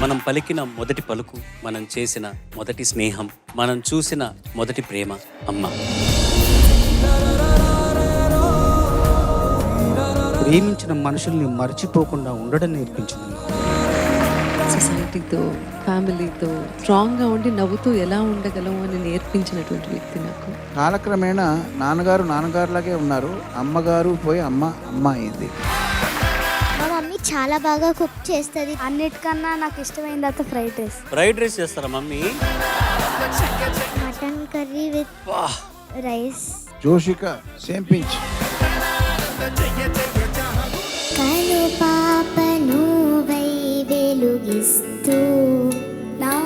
మనం పలికిన మొదటి పలుకు, మనం చేసిన మొదటి స్నేహం, మనం చూసిన మొదటి ప్రేమ అమ్మ. ప్రేమించిన మనుషుల్ని మర్చిపోకుండా ఉండడం నేర్పించింది. సొసైటీతో, ఫ్యామిలీతో స్ట్రాంగ్గా ఉండి నవ్వుతూ ఎలా ఉండగలం అని నేర్పించినటువంటి వ్యక్తి నాకు. కాలక్రమేణా నాన్నగారులాగే ఉన్నారు. అమ్మగారు పోయి అమ్మ అయింది. మా మమ్మీ చాలా బాగా కుక్ చేస్తుంది. అన్నిటికన్నా నాకు ఇష్టమైంది అయితే ఫ్రైడ్ రైస్. ఫ్రైడ్ రైస్ చేస్తారా mummy? Mutton curry with rice. Joshika same pinch. కను పాపను వై వెలుగిస్తూ నా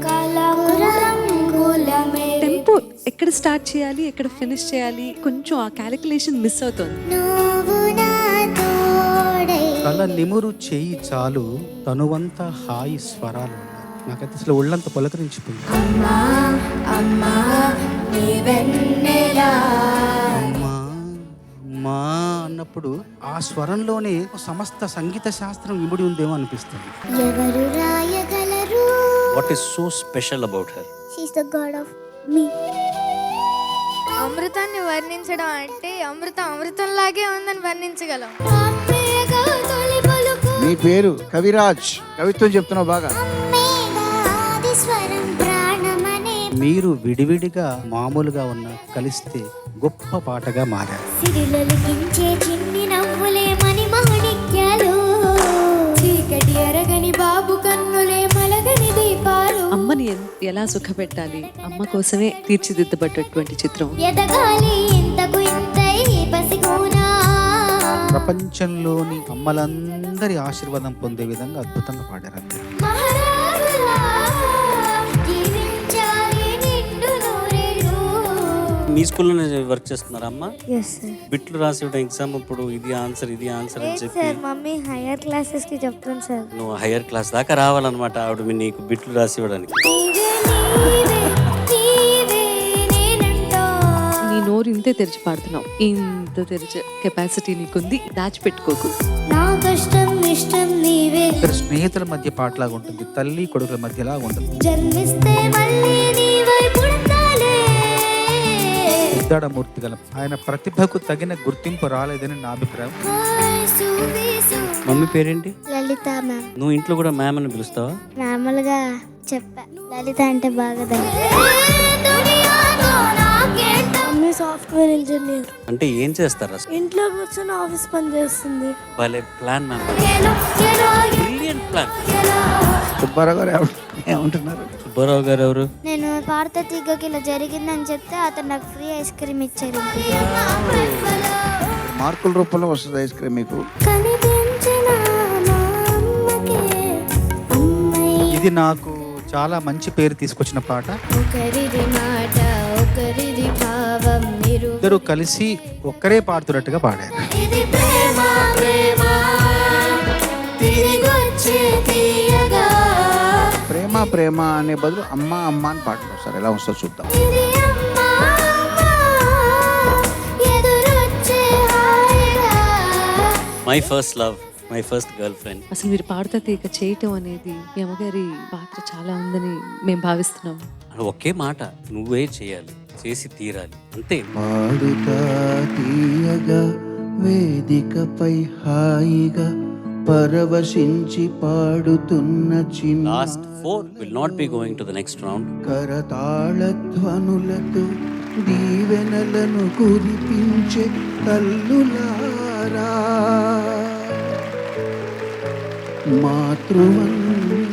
కలకు రంగులమే. టెంపో ఎక్కడ స్టార్ట్ చేయాలి, ఎక్కడ ఫినిష్ చేయాలి, కొంచెం ఆ క్యాలిక్యులేషన్ మిస్ అవుతుంది. నువ్వు నా తోడై. తల నిమురు చేయి చాలు తనువంతా హాయి స్వరాలు. నాకైతే అసలు ఒళ్ళంతా పులకరించిపోయింది. అమ్మా అమ్మా నీ వెన్నెలా. అమ్మా అమ్మా అన్నప్పుడు ఆ స్వరంలోనే సమస్త సంగీత శాస్త్రం ఇమిడి ఉందేమో అనిపిస్తుంది. ఎవరు రాయగలరు? What is so special about her? She is the god of me. అమృతాన్ని వర్ణించడం అంటే అమృతంలాగే ఉందని వర్ణించగలం. నీ పేరు కవిరాజ్, కవిత్వం చెప్తున్నావు బాగా. మీరు విడివిడిగా మామూలుగా ఉన్న కలిస్తే గొప్ప పాటగా మారారు. సిరిలొలికించే చిన్ని నవ్వులే మణి మాణిక్యాలు. చీకటి అరగని బాబు కన్నులే మలగని దీపాలు. అమ్మని ఎలా సుఖపెట్టాలి, అమ్మ కోసమే తీర్చిదిద్దబడ్డటువంటి చిత్రం. ఎదగాలి ఇంతకు ఇంతై పసిగోనా. ప్రపంచంలోని అమ్మలందరి ఆశీర్వాదం పొందే విధంగా అద్భుతంగా పాడారు అందరూ. మహారాజులా జీవించాలి నిండు నూరేళ్ళు. మీ స్కూల్లోనే వర్క్ చేస్తున్నారా అమ్మ? Yes sir. బిట్లు రాసి ఇవ్వడం ఎగ్జామ్ ఇప్పుడు ఇది ఆన్సర్ అని చెప్పి సార్ మమ్మీ హైయర్ క్లాసెస్ కి చెప్తాను సార్. నువ్వు హైయర్ క్లాస్ దాకా రావాలన్నమాట ఆవిడ నీకు బిట్లు రాసి ఇవ్వడానికి. నీ నోరు ఇంతే తెరిచి పాడుతున్నావు. ఇంత తెరిచే కెపాసిటీ నీకుంది, దాచిపెట్టుకోకు. నా కష్టం ఇష్టం నీవే. ఇద్దరు స్నేహితుల మధ్య పాటలాగా ఉంటుంది, తల్లి కొడుకుల మధ్యలాగా ఉంటుంది. జన్మిస్తే మళ్ళీ నీవై పుడతాలే. ఉద్దాడమూర్తి గల ఆయన ప్రతిభకు తగిన గుర్తింపు రాలేదని నా అభిప్రాయం. హాయ్ సువీసు. మమ్మీ పేరేంటి? లలిత మ్యామ్. నువ్వు ఇంట్లో కూడా మ్యామ్ అని పిలుస్తావా? నార్మల్గా చెప్పా, లలిత అంటే బాగా. Mummy software engineer. అంటే ఏం చేస్తారు అసలు? ఇంట్లో కూర్చొని ఆఫీస్ పని చేస్తుంది. వాళ్ళే plan ma'am. Brilliant plan. Subbarao గారు ఏమంటున్నారు? సుబ్బారావు గారు ఎవరు? నేను భారత తీగకి ఇలా జరిగిందని చెప్తే అతను నాకు ఫ్రీ ఐస్ క్రీమ్ ఇచ్చారు. మార్కుల రూపంలో వస్తుంది ఐస్ క్రీమ్ మీకు. ఇది నాకు చాలా మంచి పేరు తీసుకొచ్చిన పాట. ఒకరిది మాట ఒకరిది భావం ఇద్దరు కలిసి ఒక్కరే పాడుతున్నట్టుగా పాడారు. ఇది ప్రేమ ప్రేమ తిరిగొచ్చే తీయగా. ప్రేమ ప్రేమ అనే బదులు అమ్మ అని పాటలు వస్తారు. ఎలా వస్తుందో చూద్దాం. ఇది అమ్మ ఎదురొచ్చే హాయిగా. My first love, my first girl friend. అసలు మీరు పాడుతా తీగ చేయటం అనేది మీ అమ్మగారి పాత్ర చాలా ఉందని మేము భావిస్తున్నాం. ఒకే మాట, నువ్వే చేయాలి, చేసి తీరాలి, అంతే. పాడుతా తీయగా వేదికపై హాయిగా పరవశించి పాడుతున్న చిన్న last 4 will not be going to the next round. కరతాళ ధ్వనులతో దీవెనలను కురిపించే తల్లులారా. మాతృవందనం